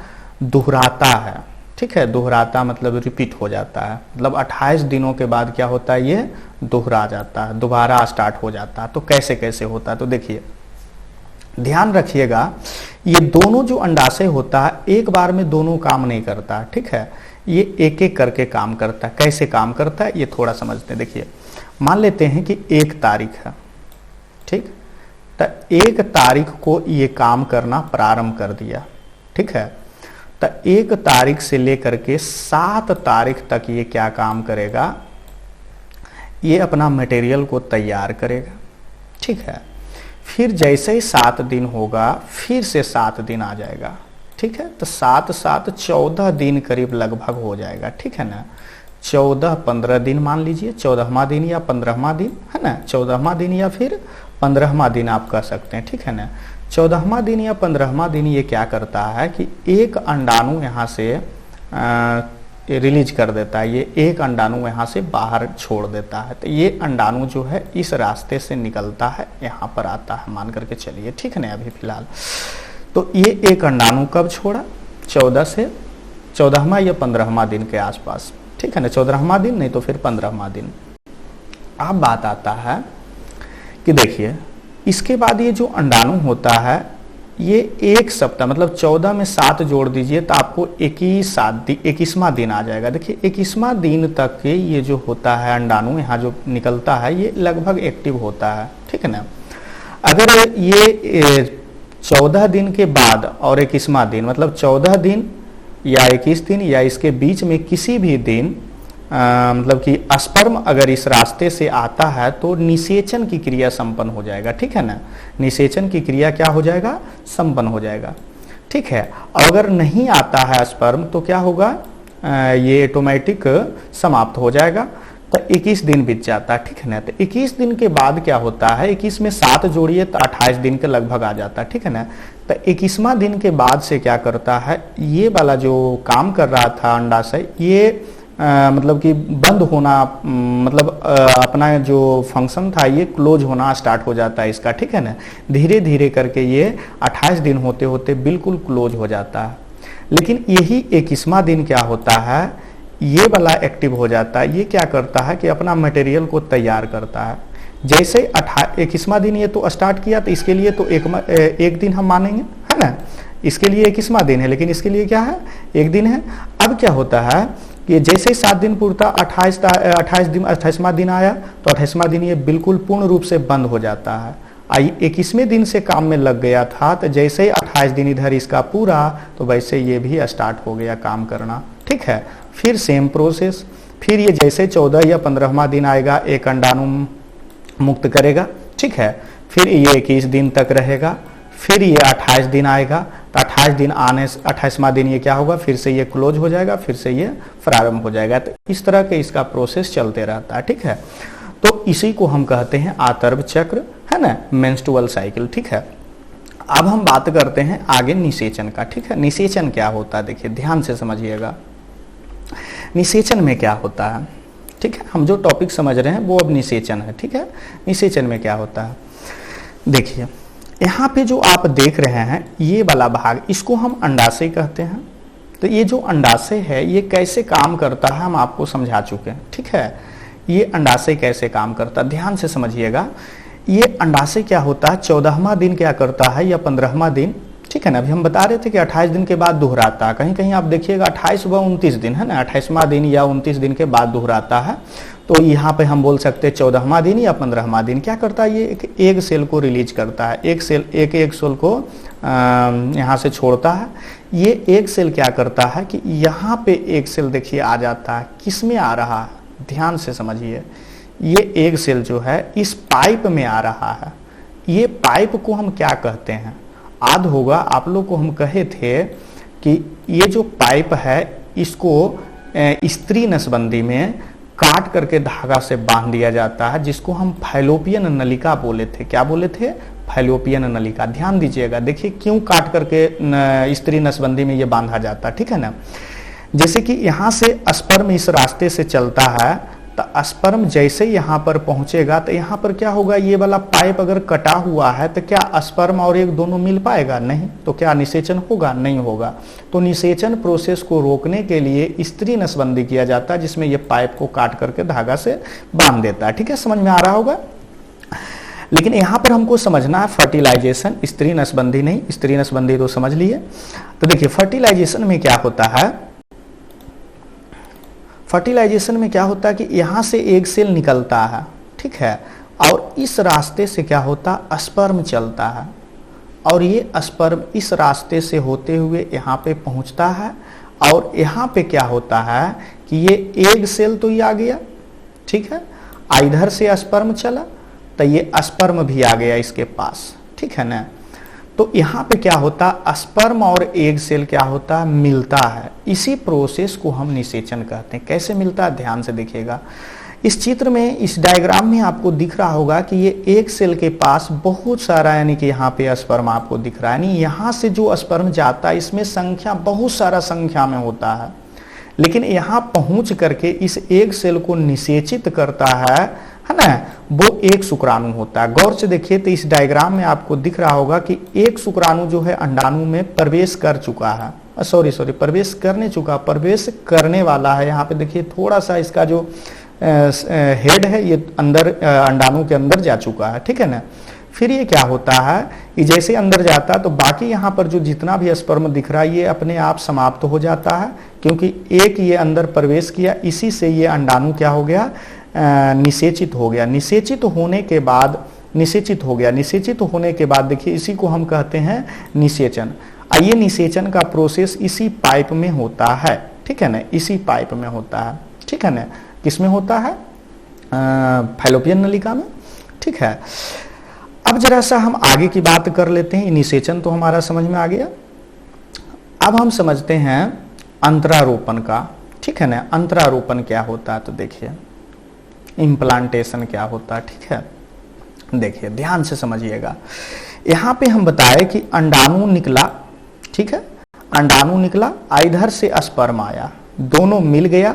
दोहराता है, ठीक है। दोहराता मतलब रिपीट हो जाता है, मतलब 28 दिनों के बाद क्या होता है, ये दोहरा जाता है, दोबारा स्टार्ट हो जाता है। तो कैसे कैसे होता है, तो देखिए ध्यान रखिएगा, ये दोनों जो अंडाशय होता है एक बार में दोनों काम नहीं करता, ठीक है। ये एक एक करके काम करता है। कैसे काम करता है ये थोड़ा समझते हैं। देखिए, मान लेते हैं कि 1 तारीख है, ठीक। तो 1 तारीख को ये काम करना प्रारंभ कर दिया, ठीक है। तो 1 तारीख से लेकर के 7 तारीख तक ये क्या काम करेगा, ये अपना मटेरियल को तैयार करेगा, ठीक है। फिर जैसे ही 7 दिन होगा फिर से 7 दिन आ जाएगा, ठीक है। तो 7 7 14 दिन करीब लगभग हो जाएगा, ठीक है ना। 14-15 दिन मान लीजिए, 14वां दिन या 15वां दिन, है ना। 14वां दिन या फिर 15वां दिन आप कह सकते हैं, ठीक है ना। 14वां दिन या 15वां दिन ये क्या करता है कि एक अंडाणु यहाँ से रिलीज कर देता है, ये एक अंडाणु यहाँ से बाहर छोड़ देता है। तो ये अंडाणु जो है इस रास्ते से निकलता है, यहाँ पर आता है, मान करके चलिए, ठीक है ना। अभी फिलहाल तो ये एक अंडाणु कब छोड़ा, 14वां या 15वां दिन के आसपास, ठीक है ना। 14वां दिन नहीं तो फिर 15वां दिन। अब बात आता है कि देखिए इसके बाद ये जो अंडाणु होता है ये 1 सप्ताह मतलब 14 में 7 जोड़ दीजिए तो आपको 21वां दिन आ जाएगा। देखिए 21वां दिन तक के ये जो होता है अंडाणु यहाँ जो निकलता है ये लगभग एक्टिव होता है, ठीक है ना। अगर ये 14 दिन के बाद और 21वां दिन मतलब 14 दिन या 21 दिन या इसके बीच में किसी भी दिन मतलब कि स्पर्म अगर इस रास्ते से आता है तो निषेचन की क्रिया संपन्न हो जाएगा, ठीक है ना। निषेचन की क्रिया क्या हो जाएगा, संपन्न हो जाएगा, ठीक है। अगर नहीं आता है स्पर्म तो क्या होगा, ये ऑटोमेटिक समाप्त हो जाएगा। तो 21 दिन बीत जाता है, ठीक है ना। तो 21 दिन के बाद क्या होता है, 21 में 7 जोड़िए तो 28 दिन के लगभग आ जाता है, ठीक है ना। तो 21वां दिन के बाद से क्या करता है, ये वाला जो काम कर रहा था अंडाशय ये मतलब कि बंद होना मतलब अपना जो फंक्शन था ये क्लोज होना स्टार्ट हो जाता है इसका, ठीक है ना। धीरे धीरे करके ये 28 दिन होते होते बिल्कुल क्लोज हो जाता है। लेकिन यही 21वां दिन क्या होता है, ये वाला एक्टिव हो जाता है। ये क्या करता है कि अपना मटेरियल को तैयार करता है। जैसे 21वां दिन ये तो स्टार्ट किया तो इसके लिए तो एक दिन हम मानेंगे, है ना। इसके लिए 21वां दिन है लेकिन इसके लिए क्या है, 1 दिन है। अब क्या होता है कि जैसे ही 7 दिन पूर्ता 28वां दिन आया तो 28वां दिन ये बिल्कुल पूर्ण रूप से बंद हो जाता है। 21वें दिन से काम में लग गया था तो जैसे ही 28 दिन इधर इसका पूरा तो वैसे ये भी स्टार्ट हो गया काम करना, ठीक है। फिर सेम प्रोसेस, फिर ये जैसे 14 या 15वां दिन आएगा एक अंडाणु मुक्त करेगा, ठीक है। फिर ये 21 दिन तक रहेगा, फिर ये 28 दिन आएगा तो 28 दिन आने से 28वां दिन ये क्या होगा, फिर से ये क्लोज हो जाएगा, फिर से ये प्रारंभ हो जाएगा। तो इस तरह के इसका प्रोसेस चलते रहता है, ठीक है। तो इसी को हम कहते हैं आतर्व चक्र, है ना, मेंस्ट्रुअल साइकिल, ठीक है। अब हम बात करते हैं आगे निषेचन का, ठीक है। निषेचन क्या होता है, देखिए ध्यान से समझिएगा। निषेचन में क्या होता है, ठीक है। हम जो टॉपिक समझ रहे हैं वो अब निषेचन है, ठीक है। निषेचन में क्या होता है, देखिए यहाँ पे जो आप देख रहे हैं ये वाला भाग, इसको हम अंडाशय कहते हैं। तो ये जो अंडाशय है ये कैसे काम करता है हम आपको समझा चुके हैं, ठीक है। ये अंडाशय कैसे काम करता है ध्यान से समझिएगा। ये अंडाशय क्या होता है, 14वां दिन क्या करता है या 15वां दिन, ठीक है ना। अभी हम बता रहे थे कि 28 दिन के बाद दोहराता है, कहीं कहीं आप देखिएगा 28 व 29 दिन, है ना, 28वां दिन या 29 दिन के बाद दोहराता है। तो यहाँ पे हम बोल सकते हैं 14वां दिन या 15वां दिन क्या करता है, ये एक सेल को रिलीज करता है। एक सेल एक सेल को यहाँ से छोड़ता है। ये एक सेल क्या करता है कि यहाँ पे एक सेल देखिए आ जाता है, किस में आ रहा है, ध्यान से समझिए। ये एक सेल जो है इस पाइप में आ रहा है। ये पाइप को हम क्या कहते हैं, याद होगा आप लोग को हम कहे थे कि ये जो पाइप है इसको स्त्री नसबंदी में काट करके धागा से बांध दिया जाता है, जिसको हम फैलोपियन नलिका बोले थे। क्या बोले थे, फैलोपियन नलिका। ध्यान दीजिएगा, देखिए क्यों काट करके स्त्री नसबंदी में ये बांधा जाता है, ठीक है ना। जैसे कि यहाँ से स्पर्म इस रास्ते से चलता है तो स्पर्म जैसे यहाँ पर पहुंचेगा तो यहाँ पर क्या होगा, ये वाला पाइप अगर कटा हुआ है तो क्या स्पर्म और एक दोनों मिल पाएगा, नहीं। तो क्या निषेचन होगा, नहीं होगा। तो निषेचन प्रोसेस को रोकने के लिए स्त्री नसबंदी किया जाता है, जिसमें ये पाइप को काट करके धागा से बांध देता है, ठीक है। समझ में आ रहा होगा। लेकिन यहाँ पर हमको समझना है फर्टिलाइजेशन, स्त्री नसबंदी नहीं। स्त्री नसबंदी तो समझ लिए। तो देखिए फर्टिलाइजेशन में क्या होता है, फर्टिलाइजेशन में क्या होता है कि यहाँ से एक सेल निकलता है, ठीक है, और इस रास्ते से क्या होता है, स्पर्म चलता है, और ये स्पर्म इस रास्ते से होते हुए यहाँ पे पहुँचता है। और यहाँ पे क्या होता है कि ये एक सेल तो ये आ गया, ठीक है, इधर से स्पर्म चला तो ये स्पर्म भी आ गया इसके पास, ठीक है ना। तो यहाँ पे क्या होता, स्पर्म और एग सेल क्या होता, मिलता है। इसी प्रोसेस को हम निषेचन कहते हैं। कैसे मिलता है, ध्यान से देखिएगा। इस चित्र में, इस डायग्राम में आपको दिख रहा होगा कि ये एक सेल के पास बहुत सारा, यानी कि यहाँ पे स्पर्म आपको दिख रहा है। यानी यहाँ से जो स्पर्म जाता है इसमें संख्या बहुत सारा संख्या में होता है, लेकिन यहाँ पहुंच करके इस एक सेल को निषेचित करता है ना, वो एक शुक्राणु होता है। गौर से देखिए तो इस डायग्राम में आपको दिख रहा होगा कि एक शुक्राणु जो है अंडाणु में प्रवेश कर चुका है, प्रवेश करने वाला है। यहाँ पे देखिए थोड़ा सा इसका जो हेड है, ये अंदर अंडाणु के अंदर जा चुका है, ठीक है ना। फिर ये क्या होता है कि जैसे अंदर जाता है तो बाकी यहाँ पर जो जितना भी स्पर्म दिख रहा है ये अपने आप समाप्त हो जाता है, क्योंकि एक ये अंदर प्रवेश किया, इसी से ये अंडाणु क्या हो गया, निषेचित हो गया। निषेचित होने के बाद निषेचित हो गया। निषेचित होने के बाद देखिए इसी को हम कहते हैं निषेचन। ये निषेचन का प्रोसेस इसी पाइप में होता है, ठीक है ना, इसी पाइप में होता है, ठीक है ना। किस में होता है, फैलोपियन नलिका में, ठीक है। अब जरा सा हम आगे की बात कर लेते हैं। निषेचन तो हमारा समझ में आ गया। अब हम समझते हैं अंतरारोपण का, ठीक है ना। अंतरारोपण क्या होता है तो देखिए, इम्प्लांटेशन क्या होता है, ठीक है। देखिए ध्यान से समझिएगा। यहां पे हम बताए कि अंडाणु निकला, ठीक है, अंडाणु निकला, इधर से स्पर्म आया, दोनों मिल गया,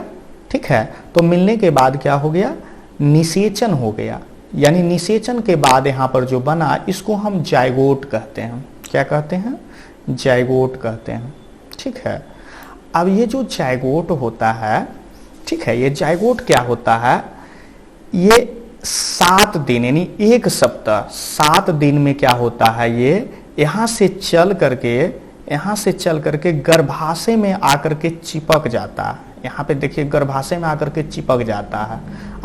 ठीक है। तो मिलने के बाद क्या हो गया, निषेचन हो गया। यानी निषेचन के बाद यहां पर जो बना इसको हम जाइगोट कहते हैं। क्या कहते हैं, जाइगोट कहते हैं, ठीक है। अब ये जो जाइगोट होता है, ठीक है, ये जाइगोट क्या होता है, ये 7 दिन यानी 1 सप्ताह 7 दिन में क्या होता है, ये यहां से चल करके गर्भाशय में आकर के चिपक जाता है। यहाँ पे देखिए गर्भाशय में आकर के चिपक जाता है,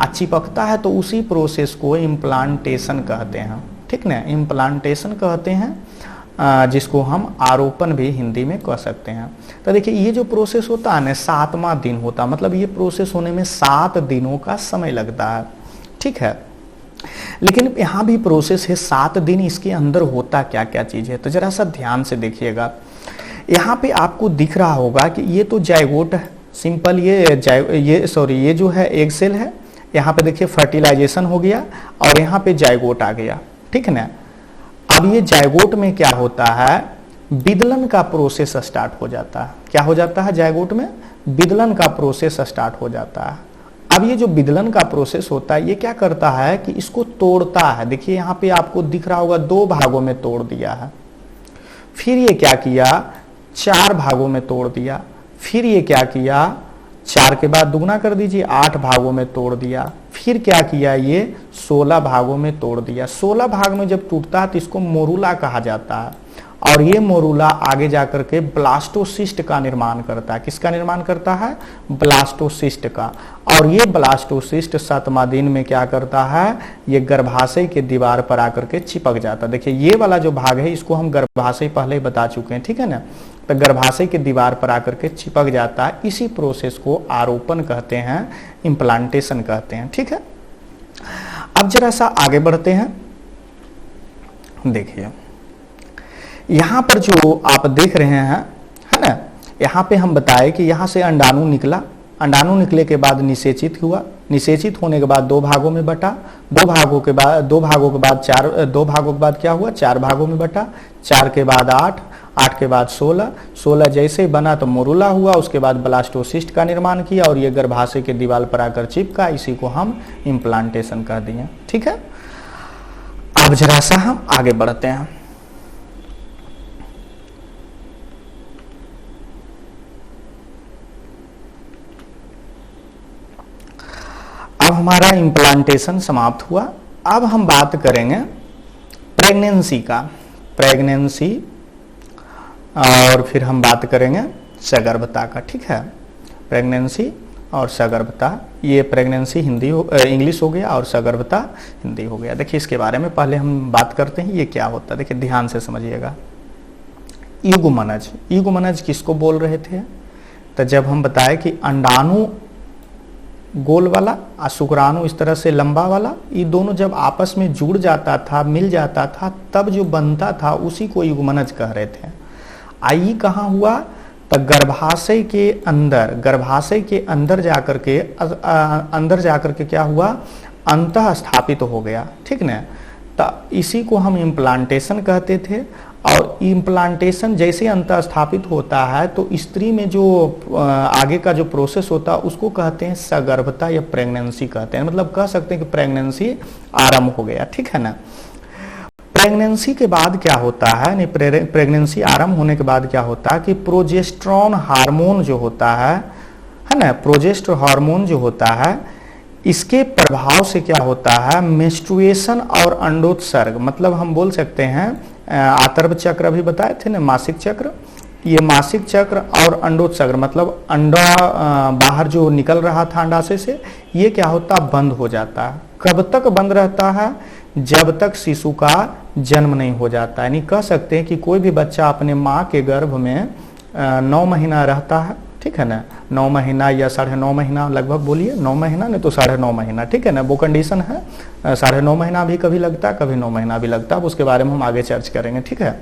चिपकता है तो उसी प्रोसेस को इम्प्लांटेशन कहते हैं, ठीक ना। इम्प्लांटेशन कहते हैं, जिसको हम आरोपण भी हिंदी में कह सकते हैं। तो देखिए ये जो प्रोसेस होता है ना, 7वां दिन होता है, मतलब ये प्रोसेस होने में 7 दिनों का समय लगता है, ठीक है। लेकिन यहाँ भी प्रोसेस है 7 दिन, इसके अंदर होता क्या क्या चीज है तो जरा सा ध्यान से देखिएगा। यहाँ पे आपको दिख रहा होगा कि ये तो जाइगोट है, सिंपल, ये जो है एग सेल है। यहाँ पे देखिए फर्टिलाइजेशन हो गया और यहाँ पे जाइगोट आ गया, ठीक है ना। अब ये जाइगोट में क्या होता है, विदलन का प्रोसेस स्टार्ट हो जाता है। क्या हो जाता है, जाइगोट में विदलन का प्रोसेस स्टार्ट हो जाता है। अब ये जो विदलन का प्रोसेस होता है ये क्या करता है कि इसको तोड़ता है। देखिए यहाँ पे आपको दिख रहा होगा 2 भागों में तोड़ दिया है। फिर ये क्या किया, 4 भागों में तोड़ दिया। फिर ये क्या किया, 4 के बाद दुगना कर दीजिए, 8 भागों में तोड़ दिया। फिर क्या किया, ये 16 भागों में तोड़ दिया। 16 भाग में जब टूटता है तो इसको मोरूला कहा जाता है और ये मोरूला आगे जाकर के ब्लास्टोसिस्ट का निर्माण करता है। किसका निर्माण करता है, ब्लास्टोसिस्ट का। और ये ब्लास्टोसिस्ट 7वां दिन में क्या करता है, ये गर्भाशय के दीवार पर आकर के चिपक जाता है। देखिए ये वाला जो भाग है इसको हम गर्भाशय पहले ही बता चुके हैं, ठीक है ना। तो गर्भाशय के दीवार पर आकर के चिपक जाता है। इसी प्रोसेस को आरोपण कहते हैं, इम्प्लांटेशन कहते हैं, ठीक है। अब जरा सा आगे बढ़ते हैं। देखिए यहां पर जो आप देख रहे हैं, है ना, यहां पे हम बताए कि यहां से अंडाणु निकला, अंडाणु निकले के बाद निषेचित हुआ, निषेचित होने के बाद 2 भागों में बटा, 2 भागों के बाद क्या हुआ, 4 भागों में बटा, 4 के बाद 8, 8 के बाद 16, 16 जैसे ही बना तो मोरूला हुआ, उसके बाद ब्लास्टोसिस्ट का निर्माण किया और ये गर्भाशय के दीवार पर आकर चिपका। इसी को हम इम्प्लांटेशन कह दिए, ठीक है। अब जरा सा हम आगे बढ़ते हैं। अब हमारा इम्प्लांटेशन समाप्त हुआ। अब हम बात करेंगे प्रेगनेंसी का, प्रेगनेंसी, और फिर हम बात करेंगे सगर्भता का, ठीक है। प्रेगनेंसी और सगर्भता, ये प्रेगनेंसी इंग्लिश हो गया और सगर्भता हिंदी हो गया। देखिए इसके बारे में पहले हम बात करते हैं, ये क्या होता है। देखिए ध्यान से समझिएगा। युग्मनज, युग्मनज किसको बोल रहे थे, तो जब हम बताए कि अंडाणु गोल वाला और शुक्राणु इस तरह से लंबा वाला, ये दोनों जब आपस में जुड़ जाता था, मिल जाता था, तब जो बनता था उसी को युग्मनज कह रहे थे। आई कहाँ हुआ, तो गर्भाशय के अंदर जाकर के क्या हुआ, अंतः स्थापित हो गया, ठीक ना। तो इसी को हम इम्प्लांटेशन कहते थे। और इम्प्लांटेशन जैसे अंतः स्थापित होता है तो स्त्री में जो आगे का जो प्रोसेस होता है उसको कहते हैं सगर्भता या प्रेगनेंसी कहते हैं। मतलब कह सकते हैं कि प्रेगनेंसी आरंभ हो गया, ठीक है ना। प्रेगनेंसी के बाद क्या होता है, प्रेगनेंसी आरंभ होने के बाद क्या होता है कि प्रोजेस्टेरोन हार्मोन जो होता है ना, प्रोजेस्टेरोन हार्मोन जो होता है इसके प्रभाव से क्या होता है, मेंस्ट्रुएशन और अंडोत्सर्ग, मतलब हम बोल सकते हैं आतर्भ चक्र अभी बताए थे ना, मासिक चक्र, ये मासिक चक्र और अंडोत्सर्ग मतलब अंडा बाहर जो निकल रहा था अंडाशय से, ये क्या होता, बंद हो जाता है। कब तक बंद रहता है, जब तक शिशु का जन्म नहीं हो जाता। यानी कह सकते हैं कि कोई भी बच्चा अपने माँ के गर्भ में 9 महीना रहता है, ठीक है ना, 9 महीना या 9.5 महीना, लगभग बोलिए 9 महीना नहीं तो 9.5 महीना, ठीक है ना, वो कंडीशन है। 9.5 महीना भी कभी लगता है, कभी 9 महीना भी लगता है, उसके बारे में हम आगे चर्चा करेंगे, ठीक है।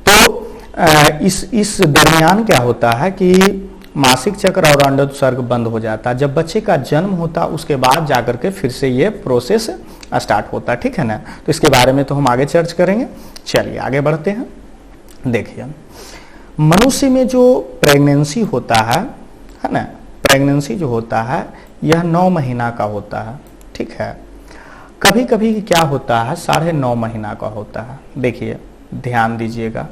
तो इस दरमियान क्या होता है कि मासिक चक्र और अंडोत्सर्ग बंद हो जाता है। जब बच्चे का जन्म होता है उसके बाद जाकर के फिर से ये प्रोसेस स्टार्ट होता है, ठीक है ना। तो इसके बारे में तो हम आगे चर्चा करेंगे। चलिए आगे बढ़ते हैं। देखिए, मनुष्य में जो प्रेगनेंसी होता है ना, प्रेगनेंसी जो होता है यह 9 महीना का होता है, ठीक है। कभी कभी क्या होता है 9.5 महीना का होता है। देखिए ध्यान दीजिएगा,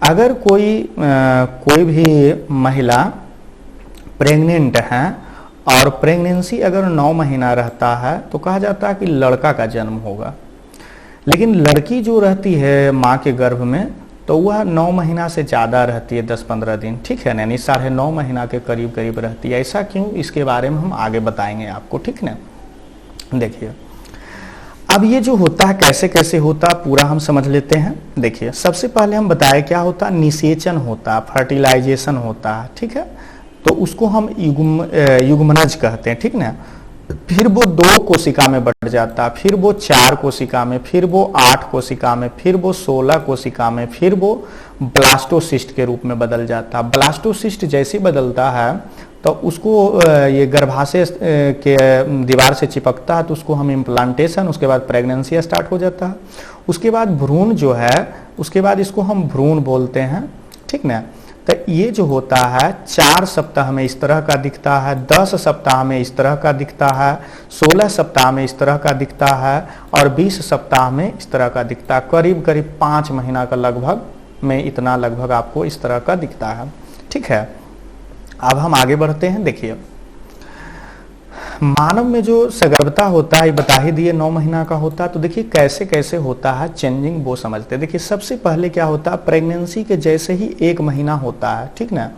अगर कोई भी महिला प्रेग्नेंट है और प्रेगनेंसी अगर 9 महीना रहता है तो कहा जाता है कि लड़का का जन्म होगा। लेकिन लड़की जो रहती है माँ के गर्भ में तो वह 9 महीना से ज़्यादा रहती है, 10-15 दिन, ठीक है ना, यानी 9.5 महीना के करीब करीब रहती है। ऐसा क्यों, इसके बारे में हम आगे बताएंगे आपको, ठीक ना। देखिए अब ये जो होता है कैसे कैसे होता है पूरा हम समझ लेते हैं। देखिए सबसे पहले हम बताएं क्या होता है, निषेचन होता है, फर्टिलाइजेशन होता है, ठीक है। तो उसको हम युग्मनज कहते हैं, ठीक ना। फिर वो 2 कोशिका में बढ़ जाता है, फिर वो 4 कोशिका में, फिर वो 8 कोशिका में, फिर वो 16 कोशिका में, फिर वो ब्लास्टोसिस्ट के रूप में बदल जाता है। ब्लास्टोसिस्ट जैसे बदलता है तो उसको ये गर्भाशय के दीवार से चिपकता है तो उसको हम इम्प्लांटेशन, उसके बाद प्रेगनेंसी स्टार्ट हो जाता है। उसके बाद भ्रूण जो है, उसके बाद इसको हम भ्रूण बोलते हैं, ठीक ना। तो ये जो होता है 4 सप्ताह में इस तरह का दिखता है, 10 सप्ताह में इस तरह का दिखता है, 16 सप्ताह में इस तरह का दिखता है और 20 सप्ताह में इस तरह का दिखता है। करीब करीब 5 महीना का लगभग में इतना लगभग आपको इस तरह का दिखता है, ठीक है। अब हम आगे बढ़ते हैं। देखिए मानव में जो सगर्भता होता है बता ही दिए 9 महीना का होता है। तो देखिए कैसे कैसे होता है चेंजिंग वो समझते हैं। देखिए सबसे पहले क्या होता है, प्रेगनेंसी के जैसे ही 1 महीना होता है, ठीक ना।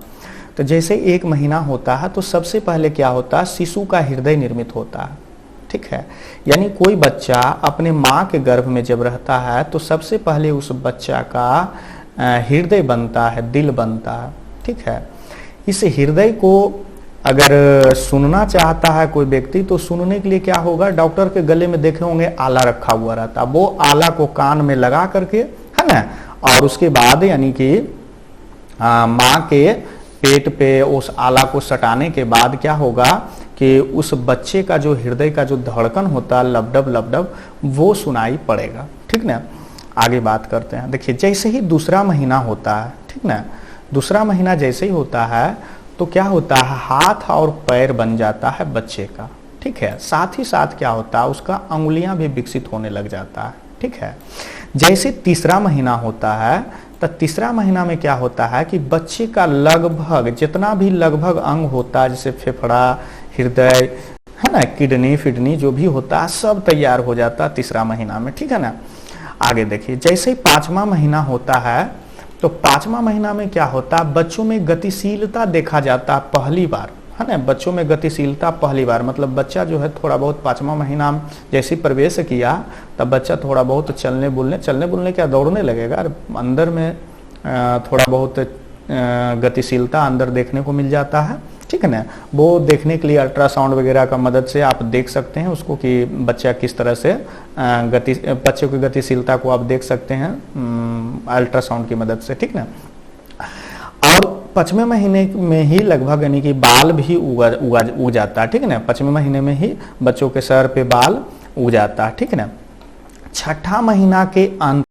तो जैसे 1 महीना होता है तो सबसे पहले क्या होता है, शिशु का हृदय निर्मित होता है, ठीक है। यानी कोई बच्चा अपने माँ के गर्भ में जब रहता है तो सबसे पहले उस बच्चा का हृदय बनता है, दिल बनता है, ठीक है। इस हृदय को अगर सुनना चाहता है कोई व्यक्ति तो सुनने के लिए क्या होगा, डॉक्टर के गले में देखे होंगे आला रखा हुआ रहता, वो आला को कान में लगा करके, है ना, और उसके बाद यानी कि माँ के पेट पे उस आला को सटाने के बाद क्या होगा कि उस बच्चे का जो हृदय का जो धड़कन होता है लबडब लबडब वो सुनाई पड़ेगा, ठीक ना। आगे बात करते हैं। देखिए जैसे ही दूसरा महीना होता है, ठीक ना, दूसरा महीना जैसे ही होता है तो क्या होता है, हाथ और पैर बन जाता है बच्चे का, ठीक है। साथ ही साथ क्या होता है, उसका अंगुलियां भी विकसित होने लग जाता है, ठीक है। जैसे तीसरा महीना होता है तो तीसरा महीना में क्या होता है कि बच्चे का लगभग जितना भी लगभग अंग होता है, जैसे फेफड़ा, हृदय, है ना, किडनी फिडनी जो भी होता है सब तैयार हो जाता है तीसरा महीना में, ठीक है ना। आगे देखिए जैसे ही 5वां महीना होता है तो 5वां महीना में क्या होता है, बच्चों में गतिशीलता देखा जाता है पहली बार, है ना। बच्चों में गतिशीलता पहली बार, मतलब बच्चा जो है थोड़ा बहुत 5वां महीना में जैसे ही प्रवेश किया तब बच्चा थोड़ा बहुत चलने बोलने क्या दौड़ने लगेगा, अंदर में थोड़ा बहुत गतिशीलता अंदर देखने को मिल जाता है, ठीक है ना। वो देखने के लिए अल्ट्रासाउंड वगैरह का मदद से आप देख सकते हैं उसको कि बच्चा किस तरह से बच्चे की गतिशीलता को आप देख सकते हैं अल्ट्रासाउंड की मदद से, ठीक ना। और 5वें महीने में ही लगभग यानी कि बाल भी उग जाता है, ठीक है ना। 5वें महीने में ही बच्चों के सर पे बाल उग जाता है, ठीक है ना। 6ठा महीना के अंत